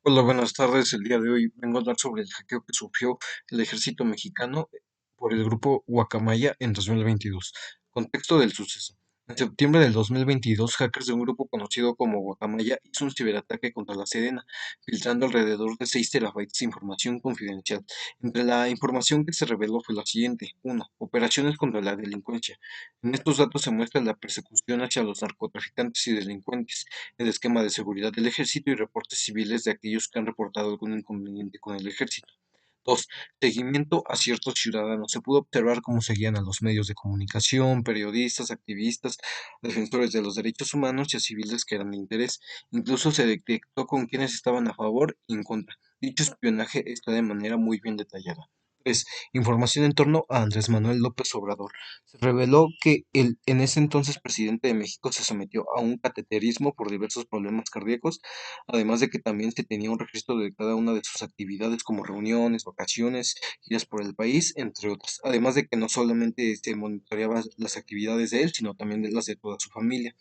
Hola, buenas tardes. El día de hoy vengo a hablar sobre el hackeo que sufrió el ejército mexicano por el grupo Guacamaya en 2022. Contexto del suceso. En septiembre del 2022, hackers de un grupo conocido como Guacamaya hizo un ciberataque contra la Sedena, filtrando alrededor de 6 terabytes de información confidencial. Entre la información que se reveló fue la siguiente. 1. Operaciones contra la delincuencia. En estos datos se muestra la persecución hacia los narcotraficantes y delincuentes, el esquema de seguridad del ejército y reportes civiles de aquellos que han reportado algún inconveniente con el ejército. 2. Seguimiento a ciertos ciudadanos. Se pudo observar cómo seguían a los medios de comunicación, periodistas, activistas, defensores de los derechos humanos y a civiles que eran de interés. Incluso se detectó con quienes estaban a favor y en contra. Dicho espionaje está de manera muy bien detallada. 3. Información en torno a Andrés Manuel López Obrador. Se reveló que el en ese entonces presidente de México se sometió a un cateterismo por diversos problemas cardíacos, además de que también se tenía un registro de cada una de sus actividades como reuniones, vacaciones, giras por el país, entre otras. Además de que no solamente se monitoreaba las actividades de él, sino también de las de toda su familia.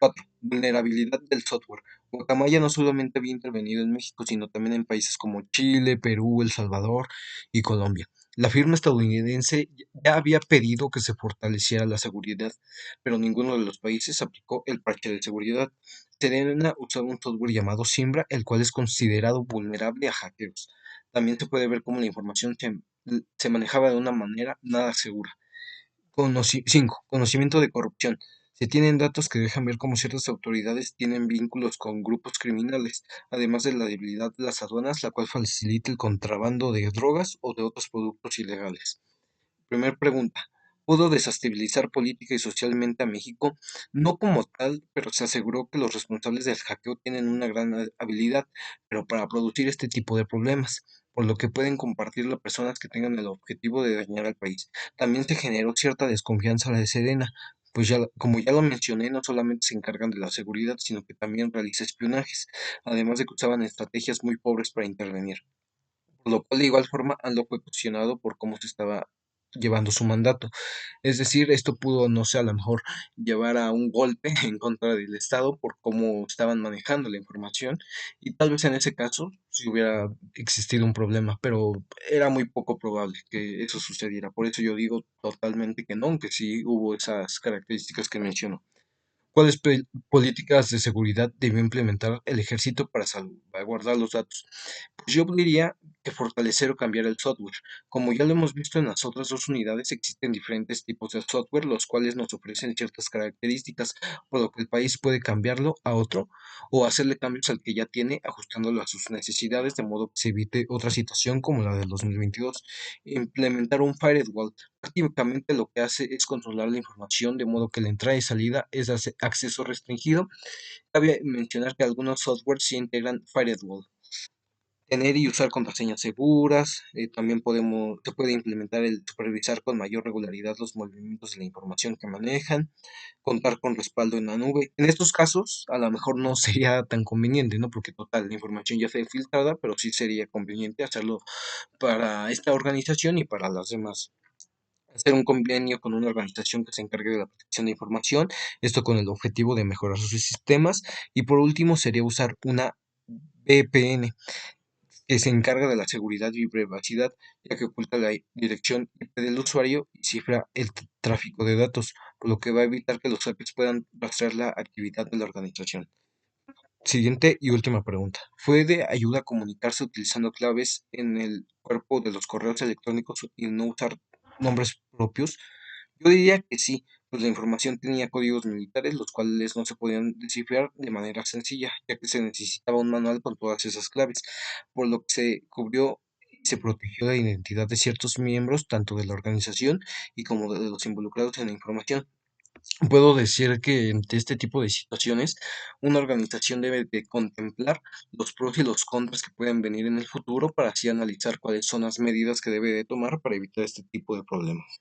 4. Vulnerabilidad del software. Guacamaya no solamente había intervenido en México, sino también en países como Chile, Perú, El Salvador y Colombia. La firma estadounidense ya había pedido que se fortaleciera la seguridad, pero ninguno de los países aplicó el parche de seguridad. Serena usaba un software llamado Simbra, el cual es considerado vulnerable a hackeos. También se puede ver cómo la información se manejaba de una manera nada segura. 5. Conocimiento de corrupción. Se tienen datos que dejan ver cómo ciertas autoridades tienen vínculos con grupos criminales, además de la debilidad de las aduanas, la cual facilita el contrabando de drogas o de otros productos ilegales. Primer pregunta. ¿Pudo desestabilizar política y socialmente a México? No como tal, pero se aseguró que los responsables del hackeo tienen una gran habilidad, pero para producir este tipo de problemas, por lo que pueden compartirlo a personas que tengan el objetivo de dañar al país. También se generó cierta desconfianza a la Sedena, pues ya, como ya lo mencioné, no solamente se encargan de la seguridad, sino que también realiza espionajes, además de que usaban estrategias muy pobres para intervenir, por lo cual de igual forma AMLO fue cuestionado por cómo se estaba llevando su mandato. Es decir, esto pudo, no sé, a lo mejor llevar a un golpe en contra del Estado por cómo estaban manejando la información y tal vez en ese caso si hubiera existido un problema, pero era muy poco probable que eso sucediera. Por eso yo digo totalmente que no, aunque sí hubo esas características que menciono. ¿Cuáles políticas de seguridad debió implementar el ejército para salvaguardar los datos? Pues yo diría que fortalecer o cambiar el software. Como ya lo hemos visto en las otras dos unidades, existen diferentes tipos de software, los cuales nos ofrecen ciertas características, por lo que el país puede cambiarlo a otro o hacerle cambios al que ya tiene, ajustándolo a sus necesidades, de modo que se evite otra situación como la del 2022. Implementar un firewall. Prácticamente lo que hace es controlar la información de modo que la entrada y salida es de acceso restringido. Cabe mencionar que algunos softwares sí integran firewall. Tener y usar contraseñas seguras. También se puede implementar el supervisar con mayor regularidad los movimientos de la información que manejan. Contar con respaldo en la nube. En estos casos, a lo mejor no sería tan conveniente, ¿no? Porque total, la información ya fue filtrada, pero sí sería conveniente hacerlo para esta organización y para las demás. Hacer un convenio con una organización que se encargue de la protección de información, esto con el objetivo de mejorar sus sistemas. Y por último sería usar una VPN que se encarga de la seguridad y privacidad, ya que oculta la dirección IP del usuario y cifra el tráfico de datos, por lo que va a evitar que los hackers puedan rastrear la actividad de la organización. Siguiente y última pregunta. ¿Fue de ayuda a comunicarse utilizando claves en el cuerpo de los correos electrónicos y no usar nombres propios? Yo diría que sí, pues la información tenía códigos militares, los cuales no se podían descifrar de manera sencilla, ya que se necesitaba un manual con todas esas claves, por lo que se cubrió y se protegió la identidad de ciertos miembros, tanto de la organización y como de los involucrados en la información. Puedo decir que ante este tipo de situaciones, una organización debe de contemplar los pros y los contras que pueden venir en el futuro para así analizar cuáles son las medidas que debe de tomar para evitar este tipo de problemas.